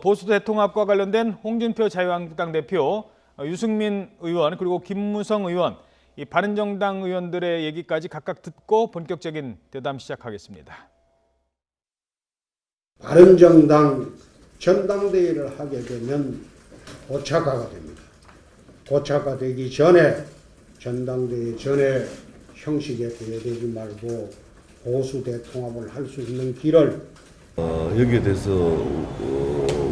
보수 대통합과 관련된 홍준표 자유한국당 대표, 유승민 의원 그리고 김무성 의원, 이 바른정당 의원들의 얘기까지 각각 듣고 본격적인 대담 시작하겠습니다. 바른정당 전당대회를 하게 되면 고착화가 됩니다. 고착화되기 전에 전당대회 전에 형식에 구애되지 말고 보수 대통합을 할 수 있는 길을 여기에 대해서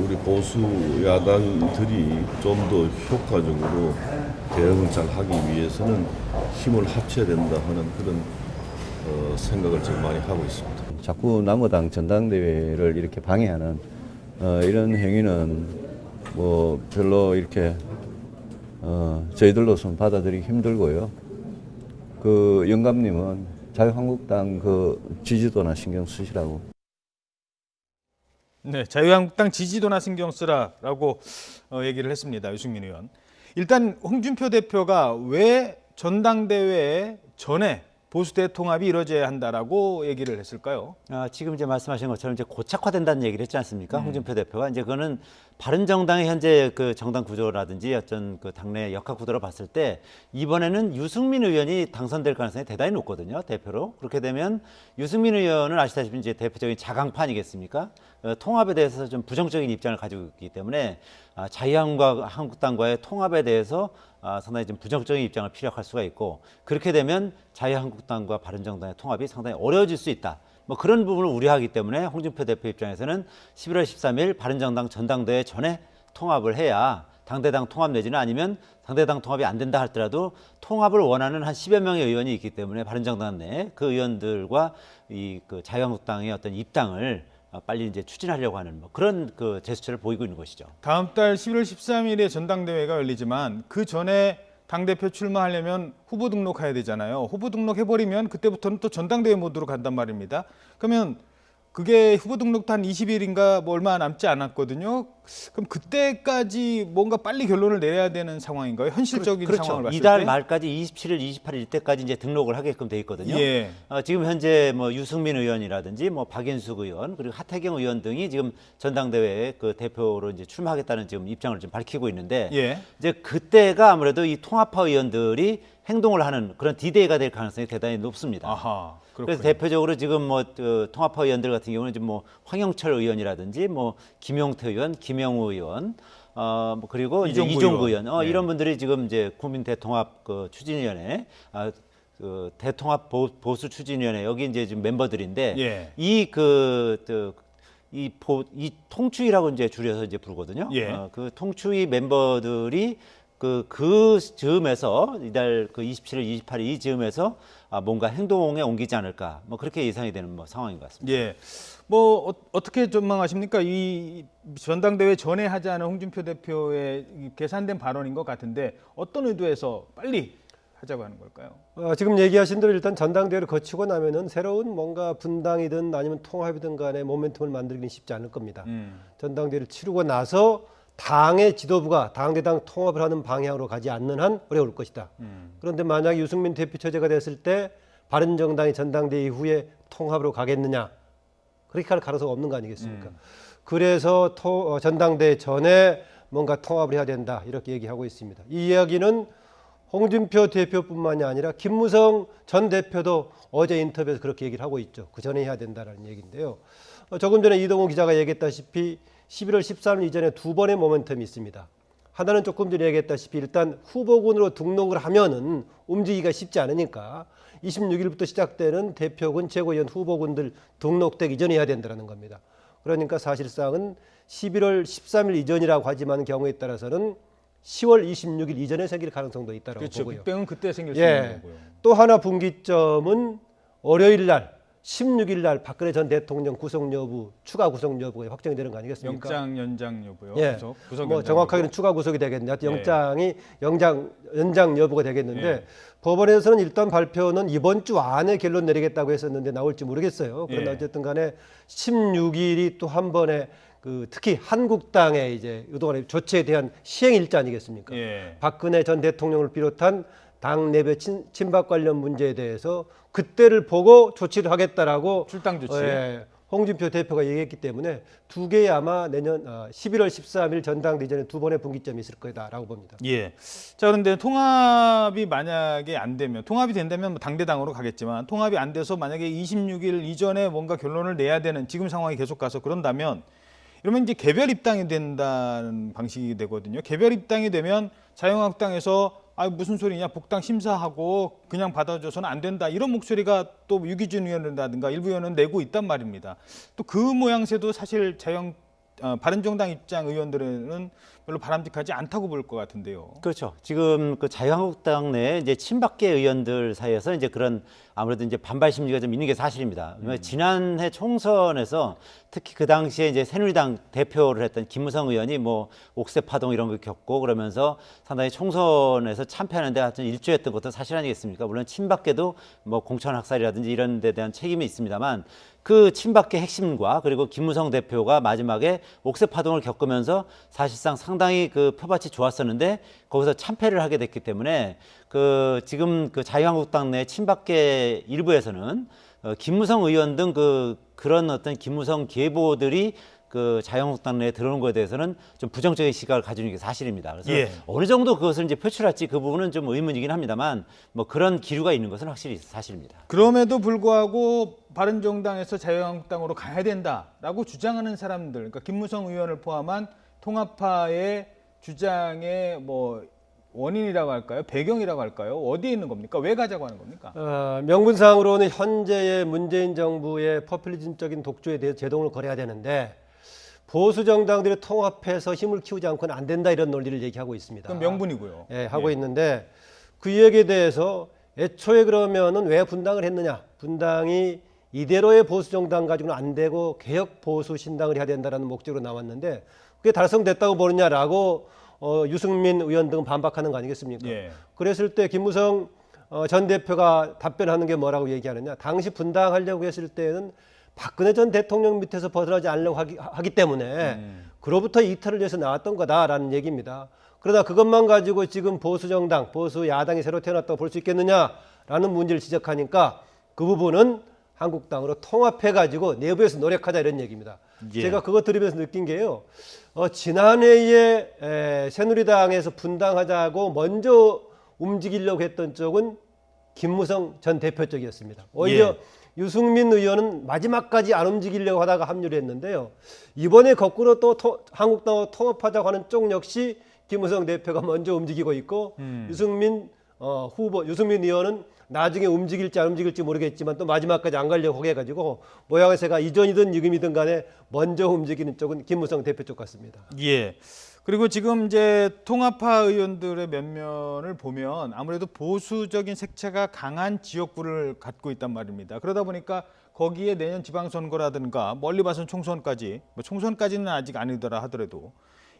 우리 보수 야당들이 좀 더 효과적으로 대응을 잘 하기 위해서는 힘을 합쳐야 된다 하는 그런 생각을 지금 많이 하고 있습니다. 자꾸 남의당 전당대회를 이렇게 방해하는 이런 행위는 뭐 별로 이렇게 저희들로서는 받아들이기 힘들고요. 그 영감님은 자유한국당 그 지지도나 신경 쓰시라고. 네, 자유한국당 지지도나 신경 쓰라라고 얘기를 했습니다. 유승민 의원. 일단 홍준표 대표가 왜 전당대회 전에 보수 대통합이 이루어져야 한다라고 얘기를 했을까요? 지금 이제 말씀하신 것처럼 이제 고착화된다는 얘기를 했지 않습니까? 홍준표 대표가 이제 그거는 바른정당의 현재 그 정당 구조라든지 어떤 그 당내 역학 구도로 봤을 때 이번에는 유승민 의원이 당선될 가능성이 대단히 높거든요, 대표로. 그렇게 되면 유승민 의원은 아시다시피 이제 대표적인 자강판이겠습니까? 통합에 대해서 좀 부정적인 입장을 가지고 있기 때문에 자유한국당과의 통합에 대해서 상당히 좀 부정적인 입장을 피력할 수가 있고, 그렇게 되면 자유한국당과 바른정당의 통합이 상당히 어려워질 수 있다. 뭐 그런 부분을 우려하기 때문에 홍준표 대표 입장에서는 11월 13일 바른정당 전당대회 전에 통합을 해야 당대당 통합 내지는 아니면 당대당 통합이 안 된다 할지라도 통합을 원하는 한 10여 명의 의원이 있기 때문에 바른정당 내 그 의원들과 그 자유한국당의 어떤 입당을 빨리 이제 추진하려고 하는 뭐 그런 그 제스처를 보이고 있는 것이죠. 다음 달 11월 13일에 전당대회가 열리지만 그 전에 당대표 출마하려면 후보 등록해야 되잖아요. 후보 등록해버리면 그때부터는 또 전당대회 모드로 간단 말입니다. 그러면 그게 후보 등록도 한 20일인가 뭐 얼마 남지 않았거든요. 그럼 그때까지 뭔가 빨리 결론을 내려야 되는 상황인가요? 현실적인 그렇죠. 상황을 봤을 때. 이달 말까지 27일, 28일 이때까지 이제 등록을 하게끔 돼 있거든요. 예. 지금 현재 뭐 유승민 의원이라든지 뭐 박인숙 의원 그리고 하태경 의원 등이 지금 전당대회에 그 대표로 이제 출마하겠다는 지금 입장을 좀 밝히고 있는데 예. 이제 그때가 아무래도 이 통합파 의원들이 행동을 하는 그런 디데이가 될 가능성이 대단히 높습니다. 아하. 그렇군요. 그래서 대표적으로 지금 뭐 통합파 의원들 같은 경우는 지금 뭐 황영철 의원이라든지 뭐 김용태 의원, 김영우 의원, 뭐 그리고 이제 이종구 의원, 네. 이런 분들이 지금 이제 국민 대통합 그 추진위원회, 그 대통합 보수 추진위원회 여기 이제 지금 member들인데 예. 이 통추위라고 이제 줄여서 이제 부르거든요. 예. 그 통추위 멤버들이 그 즈음에서 이달 그 27일, 28일 이 즈음에서 뭔가 행동에 옮기지 않을까, 뭐 그렇게 예상이 되는 뭐 상황인 것 같습니다. 예. 뭐 어떻게 전망하십니까? 이 전당대회 전에 하자는 홍준표 대표의 계산된 발언인 것 같은데 어떤 의도에서 빨리 하자고 하는 걸까요? 지금 얘기하신 대로 일단 전당대회를 거치고 나면은 새로운 뭔가 분당이든 아니면 통합이든 간에 모멘텀을 만들기는 쉽지 않을 겁니다. 전당대회를 치르고 나서 당의 지도부가 당대당 통합을 하는 방향으로 가지 않는 한 어려울 것이다. 그런데 만약 유승민 대표 처제가 됐을 때 바른정당이 전당대회 이후에 통합으로 가겠느냐, 그렇게 할 가능성이 없는 거 아니겠습니까? 그래서 전당대회 전에 뭔가 통합을 해야 된다, 이렇게 얘기하고 있습니다. 이 이야기는 홍준표 대표뿐만이 아니라 김무성 전 대표도 어제 인터뷰에서 그렇게 얘기를 하고 있죠. 그 전에 해야 된다는 얘기인데요. 조금 전에 이동훈 기자가 얘기했다시피 11월 13일 이전에 두 번의 모멘텀이 있습니다. 하나는 조금 전에 얘기했다시피 일단 후보군으로 등록을 하면은 움직이기가 쉽지 않으니까 26일부터 시작되는 대표군, 최고위원 후보군들 등록되기 전에 해야 된다는 겁니다. 그러니까 사실상은 11월 13일 이전이라고 하지만 경우에 따라서는 10월 26일 이전에 생길 가능성도 있다고 그렇죠. 보고요. 빅뱅은 그때 생길 수 있는 거고요. 또 하나 분기점은 월요일 날 16일 날 박근혜 전 대통령 구속 여부, 추가 구속 여부가 확정되는 거 아니겠습니까? 영장 연장 여부요. 예. 구속 뭐 연장 정확하게는 여부. 추가 구속이 되겠는데 하여튼 예. 영장 연장 여부가 되겠는데 예. 법원에서는 일단 발표는 이번 주 안에 결론 내리겠다고 했었는데 나올지 모르겠어요. 그러나 예. 어쨌든 간에 16일이 또 한 번에 특히 한국당의 이제 그동안의 조치에 대한 시행 일자 아니겠습니까? 예. 박근혜 전 대통령을 비롯한 당 내부의 친박 관련 문제에 대해서 그때를 보고 조치를 하겠다라고 출당 조치. 홍준표 대표가 얘기했기 때문에 두 개의 아마 내년 11월 13일 전당대회 전에 두 번의 분기점이 있을 거다라고 봅니다. 예. 자, 그런데 통합이 만약에 안 되면, 통합이 된다면 뭐 당대당으로 가겠지만, 통합이 안 돼서 만약에 26일 이전에 뭔가 결론을 내야 되는 지금 상황이 계속 가서 그런다면, 이러면 이제 개별 입당이 된다는 방식이 되거든요. 개별 입당이 되면 자유한국당에서 무슨 소리냐, 복당 심사하고 그냥 받아줘서는 안 된다, 이런 목소리가 또 유기준 의원이라든가 일부 의원은 내고 있단 말입니다. 또 그 모양새도 사실 바른정당 입장 의원들은 별로 바람직하지 않다고 볼 것 같은데요. 그렇죠. 지금 그 자유한국당 내 이제 친박계 의원들 사이에서 이제 그런 아무래도 이제 반발 심리가 좀 있는 게 사실입니다. 지난해 총선에서 특히 그 당시에 이제 새누리당 대표를 했던 김무성 의원이 뭐 옥새 파동 이런 걸 겪고 그러면서 상당히 총선에서 참패하는데 하여튼 일조했던 것도 사실 아니겠습니까? 물론 친박계도 뭐 공천 학살이라든지 이런 데 대한 책임이 있습니다만 그 친박계 핵심과 그리고 김무성 대표가 마지막에 옥새 파동을 겪으면서 사실상 상당히 그 표밭이 좋았었는데 거기서 참패를 하게 됐기 때문에 그 지금 그 자유한국당 내 친박계 일부에서는 김무성 의원 등 그런 어떤 김무성 계보들이 그 자유한국당 내에 들어오는 것에 대해서는 좀 부정적인 시각을 가지는 게 사실입니다. 그래서 예. 어느 정도 그것을 이제 표출할지 그 부분은 좀 의문이긴 합니다만 뭐 그런 기류가 있는 것은 확실히 사실입니다. 그럼에도 불구하고 바른정당에서 자유한국당으로 가야 된다라고 주장하는 사람들, 그러니까 김무성 의원을 포함한 통합파의 주장의 뭐 원인이라고 할까요? 배경이라고 할까요? 어디에 있는 겁니까? 왜 가자고 하는 겁니까? 명분상으로는 현재의 문재인 정부의 포퓰리즘적인 독주에 대해 제동을 걸어야 되는데 보수 정당들이 통합해서 힘을 키우지 않고는 안 된다, 이런 논리를 얘기하고 있습니다. 그건 명분이고요. 예, 하고 있는데 그 얘기에 대해서 애초에 그러면은 왜 분당을 했느냐? 분당이 이대로의 보수 정당 가지고는 안 되고 개혁 보수 신당을 해야 된다라는 목적으로 나왔는데 그게 달성됐다고 보느냐라고 유승민 의원 등은 반박하는 거 아니겠습니까? 예. 그랬을 때 김무성 전 대표가 답변하는 게 뭐라고 얘기하느냐? 당시 분당하려고 했을 때는 박근혜 전 대통령 밑에서 벗어나지 않으려고 하기 때문에 그로부터 이탈을 위해서 나왔던 거다라는 얘기입니다. 그러다 그것만 가지고 지금 보수 정당, 보수 야당이 새로 태어났다고 볼 수 있겠느냐라는 문제를 지적하니까 그 부분은 한국당으로 통합해가지고 내부에서 노력하자, 이런 얘기입니다. 예. 제가 그거 들으면서 느낀 게요. 지난해에 새누리당에서 분당하자고 먼저 움직이려고 했던 쪽은 김무성 전 대표 쪽이었습니다. 오히려 예. 유승민 의원은 마지막까지 안 움직이려고 하다가 합류를 했는데요. 이번에 거꾸로 또 한국당과 통합하자고 하는 쪽 역시 김무성 대표가 먼저 움직이고 있고 유승민 의원은 나중에 움직일지 안 움직일지 모르겠지만 또 마지막까지 안 가려고 해가지고 모양새가 이전이든 지금이든 간에 먼저 움직이는 쪽은 김무성 대표 쪽 같습니다. 예. 그리고 지금 이제 통합파 의원들의 면면을 보면 아무래도 보수적인 색채가 강한 지역구를 갖고 있단 말입니다. 그러다 보니까 거기에 내년 지방선거라든가 멀리 봐선 총선까지, 뭐 총선까지는 아직 아니더라 하더라도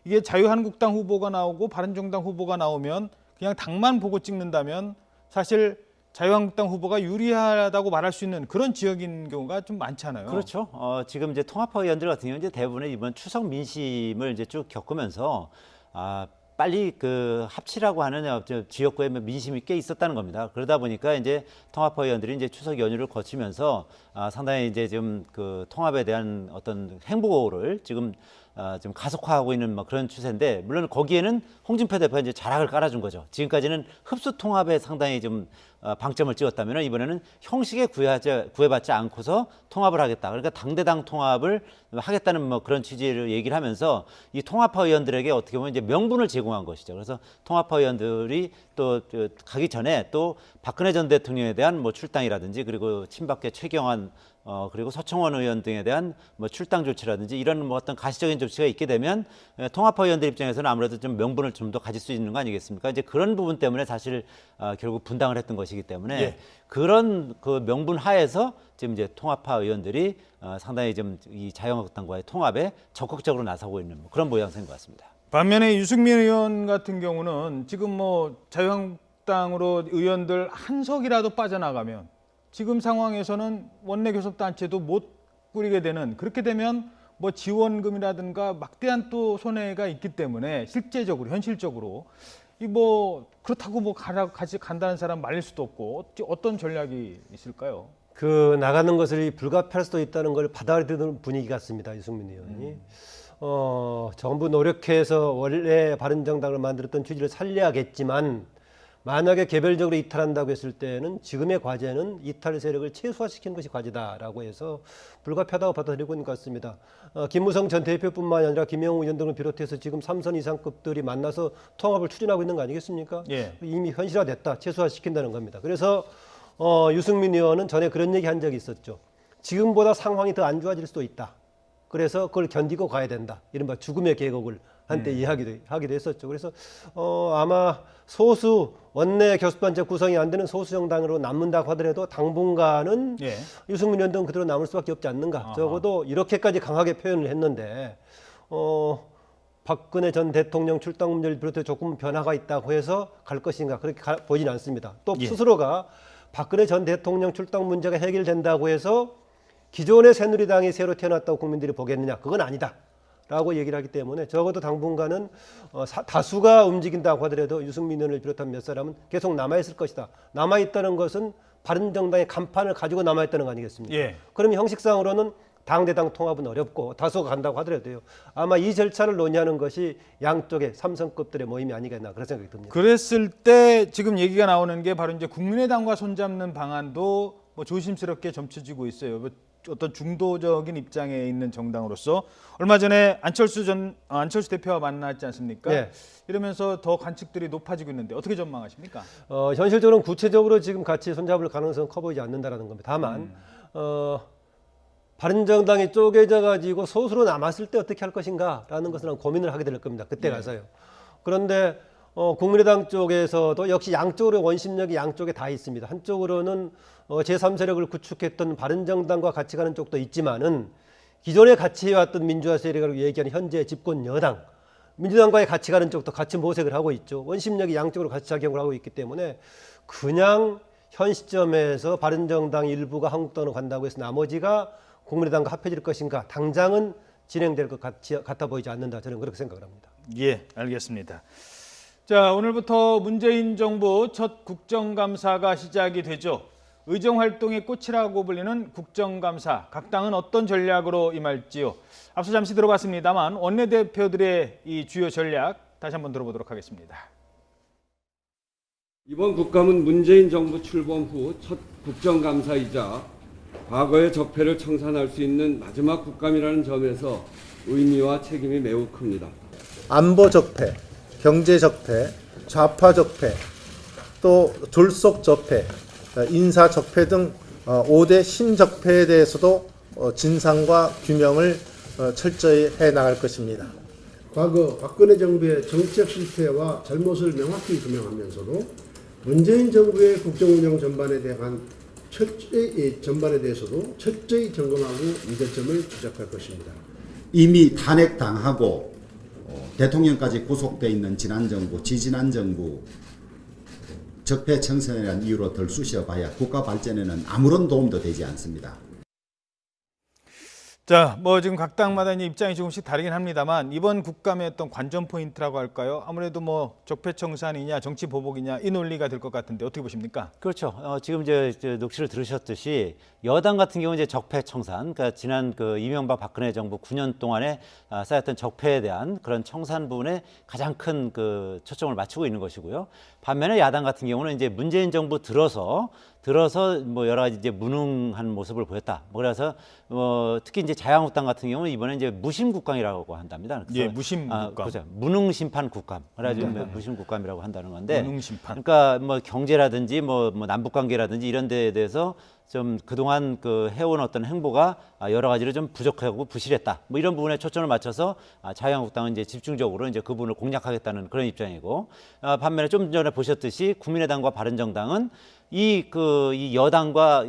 이게 자유한국당 후보가 나오고 바른정당 후보가 나오면 그냥 당만 보고 찍는다면 사실 자유한국당 후보가 유리하다고 말할 수 있는 그런 지역인 경우가 좀 많잖아요. 그렇죠. 지금 이제 통합파 의원들 같은 경우는 이제 대부분의 이번 추석 민심을 이제 쭉 겪으면서 빨리 그 합치라고 하는 지역구에 민심이 꽤 있었다는 겁니다. 그러다 보니까 이제 통합파 의원들이 이제 추석 연휴를 거치면서 상당히 이제 지금 그 통합에 대한 어떤 행보를 지금 좀 가속화하고 있는 뭐 그런 추세인데, 물론 거기에는 홍준표 대표가 이제 자락을 깔아준 거죠. 지금까지는 흡수 통합에 상당히 좀 방점을 찍었다면 이번에는 형식에 구애받지 않고서 통합을 하겠다. 그러니까 당대당 통합을 하겠다는 뭐 그런 취지를 얘기를 하면서 이 통합파 의원들에게 어떻게 보면 이제 명분을 제공한 것이죠. 그래서 통합파 의원들이 또 가기 전에 또 박근혜 전 대통령에 대한 뭐 출당이라든지 그리고 친박계 최경환 그리고 서청원 의원 등에 대한 뭐 출당 조치라든지 이런 뭐 어떤 가시적인 조치가 있게 되면 통합파 의원들 입장에서는 아무래도 좀 명분을 좀 더 가질 수 있는 거 아니겠습니까? 이제 그런 부분 때문에 사실 결국 분당을 했던 것이기 때문에 예. 그런 그 명분 하에서 지금 이제 통합파 의원들이 상당히 좀 이 자유한국당과의 통합에 적극적으로 나서고 있는 뭐 그런 모양새인 것 같습니다. 반면에 유승민 의원 같은 경우는 지금 뭐 자유한국당으로 의원들 한 석이라도 빠져나가면 지금 상황에서는 원내 교섭단체도 못 꾸리게 되는, 그렇게 되면 뭐 지원금이라든가 막대한 또 손해가 있기 때문에 실제적으로 현실적으로 이 뭐 그렇다고 뭐 같이 간다는 사람 말릴 수도 없고 어떤 전략이 있을까요? 그 나가는 것을 불가피할 수도 있다는 걸 받아들이는 분위기 같습니다. 유승민 의원이. 전부 노력해서 원래 바른정당을 만들었던 취지를 살려야겠지만 만약에 개별적으로 이탈한다고 했을 때는 지금의 과제는 이탈 세력을 최소화시키는 것이 과제다라고 해서 불가피하다고 받아들이고 있는 것 같습니다. 김무성 전 대표뿐만 아니라 김영우 의원 등을 비롯해서 지금 3선 이상급들이 만나서 통합을 추진하고 있는 거 아니겠습니까? 예. 이미 현실화됐다. 최소화시킨다는 겁니다. 그래서 유승민 의원은 전에 그런 얘기 한 적이 있었죠. 지금보다 상황이 더 안 좋아질 수도 있다. 그래서 그걸 견디고 가야 된다. 이른바 죽음의 계곡을 한때 이야기하기도 했었죠. 그래서 아마 소수 원내 교섭단체 구성이 안 되는 소수 정당으로 남는다고 하더라도 당분간은 예. 유승민 의원 등 그대로 남을 수밖에 없지 않는가. 아하. 적어도 이렇게까지 강하게 표현을 했는데 박근혜 전 대통령 출당 문제를 비롯해 조금 변화가 있다고 해서 갈 것인가 그렇게 보지는 않습니다. 또 예. 스스로가 박근혜 전 대통령 출당 문제가 해결된다고 해서 기존의 새누리당이 새로 태어났다고 국민들이 보겠느냐? 그건 아니다. 라고 얘기를 하기 때문에 적어도 당분간은 다수가 움직인다고 하더라도 유승민 의원을 비롯한 몇 사람은 계속 남아있을 것이다. 남아있다는 것은 바른정당의 간판을 가지고 남아있다는 거 아니겠습니까? 예. 그러면 형식상으로는 당대당 통합은 어렵고 다수가 간다고 하더라도요. 아마 이 절차를 논의하는 것이 양쪽의 삼성급들의 모임이 아니겠나 그런 생각이 듭니다. 그랬을 때 지금 얘기가 나오는 게 바로 이제 국민의당과 손잡는 방안도 뭐 조심스럽게 점쳐지고 있어요. 뭐 어떤 중도적인 입장에 있는 정당으로서 얼마 전에 안철수 대표와 만났지 않습니까? 네. 이러면서 더 관측들이 높아지고 있는데 어떻게 전망하십니까? 현실적으로는 구체적으로 지금 같이 손잡을 가능성은 커 보이지 않는다라는 겁니다. 다만 바른정당이 쪼개져 가지고 소수로 남았을 때 어떻게 할 것인가라는 것은 고민을 하게 될 겁니다. 그때 가서요. 그런데 국민의당 쪽에서도 역시 양쪽으로 원심력이 양쪽에 다 있습니다. 한쪽으로는 제3세력을 구축했던 바른정당과 같이 가는 쪽도 있지만은 기존에 같이 해왔던 민주화 세력이라고 얘기하는 현재 집권 여당 민주당과의 같이 가는 쪽도 같이 모색을 하고 있죠. 원심력이 양쪽으로 같이 작용을 하고 있기 때문에 그냥 현 시점에서 바른정당 일부가 한국당으로 간다고 해서 나머지가 국민의당과 합해질 것인가 당장은 진행될 것 같아 보이지 않는다. 저는 그렇게 생각을 합니다. 예, 알겠습니다. 자, 오늘부터 문재인 정부 첫 국정감사가 시작이 되죠. 의정활동의 꽃이라고 불리는 국정감사, 각 당은 어떤 전략으로 임할지요. 앞서 잠시 들어봤습니다만 원내대표들의 이 주요 전략 다시 한번 들어보도록 하겠습니다. 이번 국감은 문재인 정부 출범 후 첫 국정감사이자 과거의 적폐를 청산할 수 있는 마지막 국감이라는 점에서 의미와 책임이 매우 큽니다. 안보 적폐, 경제 적폐, 좌파 적폐, 또 졸속 적폐, 인사 적폐 등 5대 신적폐에 대해서도 진상과 규명을 철저히 해나갈 것입니다. 과거 박근혜 정부의 정책 실패와 잘못을 명확히 규명하면서도 문재인 정부의 국정운영 전반에 대해서도 철저히 점검하고 문제점을 지적할 것입니다. 이미 탄핵당하고 대통령까지 구속돼 있는 지난 정부, 지지난 정부 적폐 청산이라는 이유로 덜 쑤셔봐야 국가 발전에는 아무런 도움도 되지 않습니다. 자, 뭐 지금 각 당마다 이제 입장이 조금씩 다르긴 합니다만 이번 국감의 어떤 관전 포인트라고 할까요? 아무래도 뭐 적폐청산이냐 정치 보복이냐 이 논리가 될 것 같은데 어떻게 보십니까? 그렇죠. 지금 이제 녹취를 들으셨듯이 여당 같은 경우는 이제 적폐청산, 그러니까 지난 그 이명박 박근혜 정부 9년 동안에 쌓였던 적폐에 대한 그런 청산 부분에 가장 큰 그 초점을 맞추고 있는 것이고요. 반면에 야당 같은 경우는 이제 문재인 정부 들어서 뭐 여러 가지 이제 무능한 모습을 보였다. 뭐 그래서 특히 이제 자유한국당 같은 경우는 이번에 이제 무심국감이라고 한답니다. 그래서 예, 무심국감. 그렇죠. 무능심판 국감. 그래가지고 무심국감이라고 한다는 건데. 무능심판. 그러니까 뭐 경제라든지 뭐 남북관계라든지 이런 데에 대해서 좀 그동안 그 해온 어떤 행보가 여러 가지로 좀 부족하고 부실했다. 뭐 이런 부분에 초점을 맞춰서 자유한국당은 이제 집중적으로 이제 그 부분을 공략하겠다는 그런 입장이고, 반면에 좀 전에 보셨듯이 국민의당과 바른정당은 이 여당과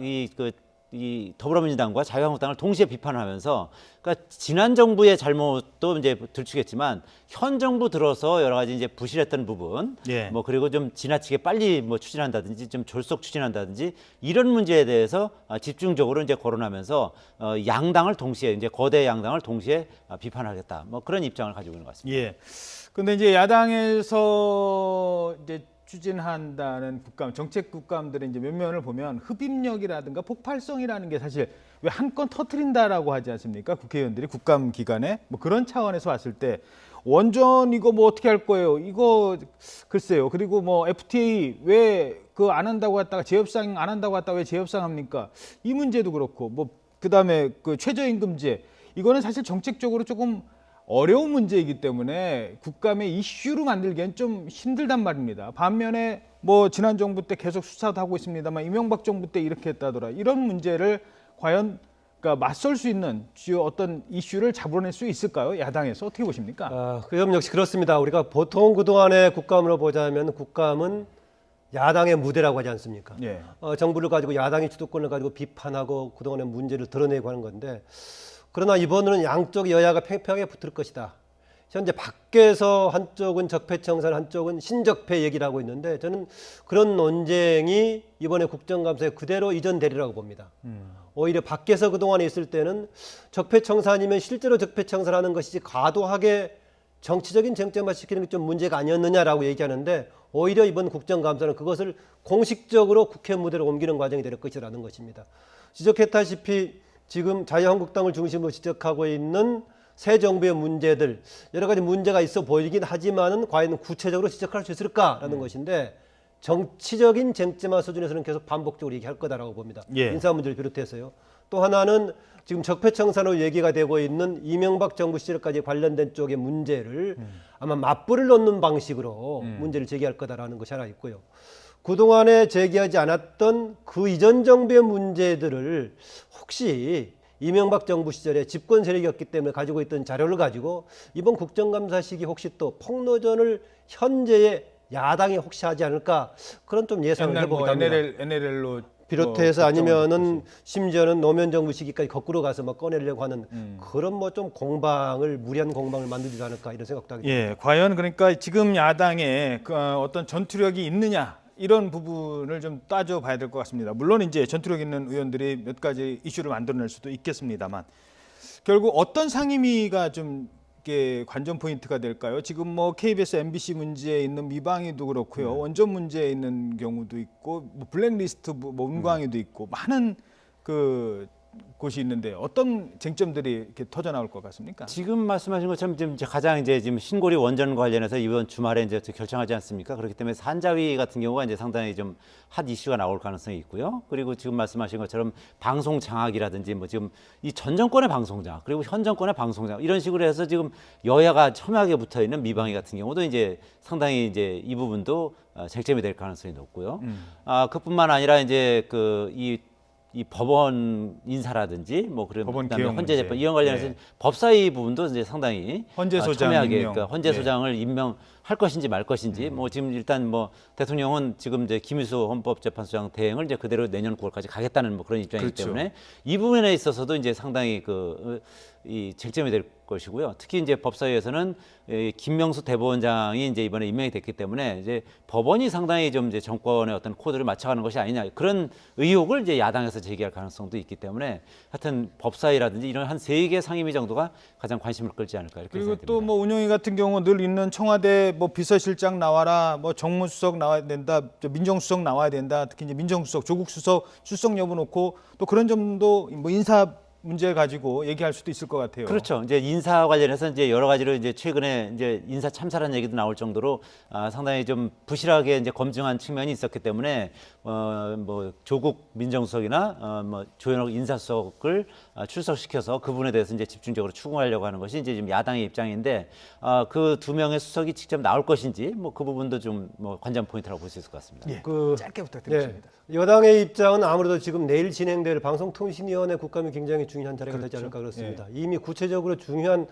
이 더불어민주당과 자유한국당을 동시에 비판하면서, 그러니까 지난 정부의 잘못도 이제 들추겠지만 현 정부 들어서 여러 가지 이제 부실했던 부분, 예. 뭐 그리고 좀 지나치게 빨리 뭐 추진한다든지 좀 졸속 추진한다든지 이런 문제에 대해서 집중적으로 이제 거론하면서 양당을 동시에 이제 거대 양당을 동시에 비판하겠다, 뭐 그런 입장을 가지고 있는 것 같습니다. 예. 근데 이제 야당에서 이제 추진한다는 국감, 정책 국감들의 이제 면면을 보면 흡입력이라든가 폭발성이라는 게 사실 왜 한 건 터트린다라고 하지 않습니까? 국회의원들이 국감 기간에 뭐 그런 차원에서 왔을 때 원전 이거 뭐 어떻게 할 거예요? 이거 글쎄요. 그리고 뭐 FTA 왜 그 안 한다고 했다가 재협상 안 한다고 했다가 왜 재협상 합니까? 이 문제도 그렇고 뭐 그다음에 그 최저임금제 이거는 사실 정책적으로 조금 어려운 문제이기 때문에 국감의 이슈로 만들기엔 좀 힘들단 말입니다. 반면에 뭐 지난 정부 때 계속 수사도 하고 있습니다만 이명박 정부 때 이렇게 했다더라. 이런 문제를 과연 그러니까 맞설 수 있는 주요 어떤 이슈를 잡아낼 수 있을까요? 야당에서 어떻게 보십니까? 그 점 역시 그렇습니다. 우리가 보통 그동안의 국감으로 보자면 국감은 야당의 무대라고 하지 않습니까? 예. 정부를 가지고 야당이 주도권을 가지고 비판하고 그동안의 문제를 드러내고 하는 건데 그러나 이번에는 양쪽 여야가 팽팽하게 붙을 것이다. 현재 밖에서 한쪽은 적폐청산, 한쪽은 신적폐 얘기를 하고 있는데 저는 그런 논쟁이 이번에 국정감사에 그대로 이전되리라고 봅니다. 오히려 밖에서 그동안에 있을 때는 적폐청산이면 실제로 적폐청산하는 것이지 과도하게 정치적인 쟁점화 시키는 게 좀 문제가 아니었느냐라고 얘기하는데 오히려 이번 국정감사는 그것을 공식적으로 국회 무대로 옮기는 과정이 될 것이라는 것입니다. 지적했다시피 지금 자유한국당을 중심으로 지적하고 있는 새 정부의 문제들 여러 가지 문제가 있어 보이긴 하지만은 과연 구체적으로 지적할 수 있을까라는 것인데 정치적인 쟁점화 수준에서는 계속 반복적으로 얘기할 거다라고 봅니다. 예. 인사 문제를 비롯해서요. 또 하나는 지금 적폐청산으로 얘기가 되고 있는 이명박 정부 시절까지 관련된 쪽의 문제를 아마 맞불을 놓는 방식으로 문제를 제기할 거다라는 것이 하나 있고요. 그동안에 제기하지 않았던 그 이전 정부의 문제들을 혹시 이명박 정부 시절에 집권 세력이었기 때문에 가지고 있던 자료를 가지고 이번 국정감사 시기 혹시 또 폭로전을 현재의 야당이 혹시 하지 않을까 그런 좀 예상을 옛날 뭐 해보기도 합니다. NLL로 비롯해서 아니면은 심지어는 노무현 정부 시기까지 거꾸로 가서 막 꺼내려고 하는 그런 뭐 좀 공방을 무리한 공방을 만들지 않을까 이런 생각도 하게 됩니다. 예, 과연 그러니까 지금 야당에 그 어떤 전투력이 있느냐 이런 부분을 좀 따져봐야 될 것 같습니다. 물론 이제 전투력 있는 의원들이 몇 가지 이슈를 만들어낼 수도 있겠습니다만 결국 어떤 상임위가 좀 이게 관전 포인트가 될까요? 지금 뭐 KBS, MBC 문제에 있는 미방위도 그렇고요, 원전 문제에 있는 경우도 있고, 뭐 블랙리스트, 뭐 은광위도 있고 많은 그 곳이 있는데 어떤 쟁점들이 이렇게 터져 나올 것 같습니까? 지금 말씀하신 것처럼 지금 이제 가장 이제 지금 신고리 원전 관련해서 이번 주말에 이제 결정하지 않습니까? 그렇기 때문에 산자위 같은 경우가 이제 상당히 좀 핫 이슈가 나올 가능성이 있고요. 그리고 지금 말씀하신 것처럼 방송 장악이라든지 뭐 지금 이 전 정권의 방송 장악 그리고 현 정권의 방송 장악 이런 식으로 해서 지금 여야가 첨예하게 붙어 있는 미방위 같은 경우도 이제 상당히 이제 이 부분도 쟁점이 될 가능성이 높고요. 그뿐만 아니라 이제 이 법원 인사라든지 뭐 그다음에 개혁 헌재 문제. 재판 이런 관련해서 네. 법사위 부분도 이제 상당히 헌재 소장 첨예하게 임명. 그러니까 헌재 네. 소장을 임명할 것인지 말 것인지 뭐 지금 일단 뭐 대통령은 지금 이제 김희수 헌법재판소장 대행을 이제 그대로 내년 9월까지 가겠다는 뭐 그런 입장이기 그렇죠. 때문에 이 부분에 있어서도 이제 상당히 이 쟁점이 될 것이고요. 특히 이제 법사위에서는 김명수 대법원장이 이제 이번에 임명이 됐기 때문에 이제 법원이 상당히 좀 이제 정권의 어떤 코드를 맞춰가는 것이 아니냐 그런 의혹을 이제 야당에서 제기할 가능성도 있기 때문에 하여튼 법사위라든지 이런 한 3개 상임위 정도가 가장 관심을 끌지 않을까 이렇게 그리고 생각됩니다. 또 뭐 운영위 같은 경우 늘 있는 청와대 뭐 비서실장 나와라, 뭐 정무수석 나와야 된다, 민정수석 나와야 된다. 특히 이제 민정수석, 조국 수석 출석 여부 놓고 또 그런 점도 뭐 인사 문제 가지고 얘기할 수도 있을 것 같아요. 그렇죠. 이제 인사 관련해서 이제 여러 가지로 이제 최근에 이제 인사 참사라는 얘기도 나올 정도로 상당히 좀 부실하게 이제 검증한 측면이 있었기 때문에 뭐 조국 민정수석이나 뭐 조현옥 인사수석을 출석시켜서 그분에 대해서 이제 집중적으로 추궁하려고 하는 것이 이제 지금 야당의 입장인데 그 2명의 수석이 직접 나올 것인지 뭐 그 부분도 좀 뭐 관전 포인트라고 볼 수 있을 것 같습니다. 예, 짧게 부탁드리겠습니다. 여당의 입장은 아무래도 지금 내일 진행될 방송통신위원회 국감이 굉장히 중요한 자리가 되지 않을까 그렇습니다. 이미 구체적으로 중요한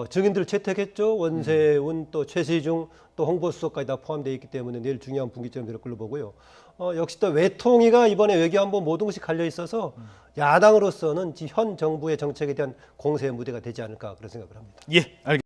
증인들을 채택했죠. 원세훈 또 최시중 또 홍보수석까지 다 포함되어 있기 때문에 내일 중요한 분기점이 될 걸로 보고요. 역시 또 외통위가 이번에 외교안보 모든 것이 갈려 있어서 야당으로서는 현 정부의 정책에 대한 공세의 무대가 되지 않을까 그런 생각을 합니다. 예, 알겠습니다.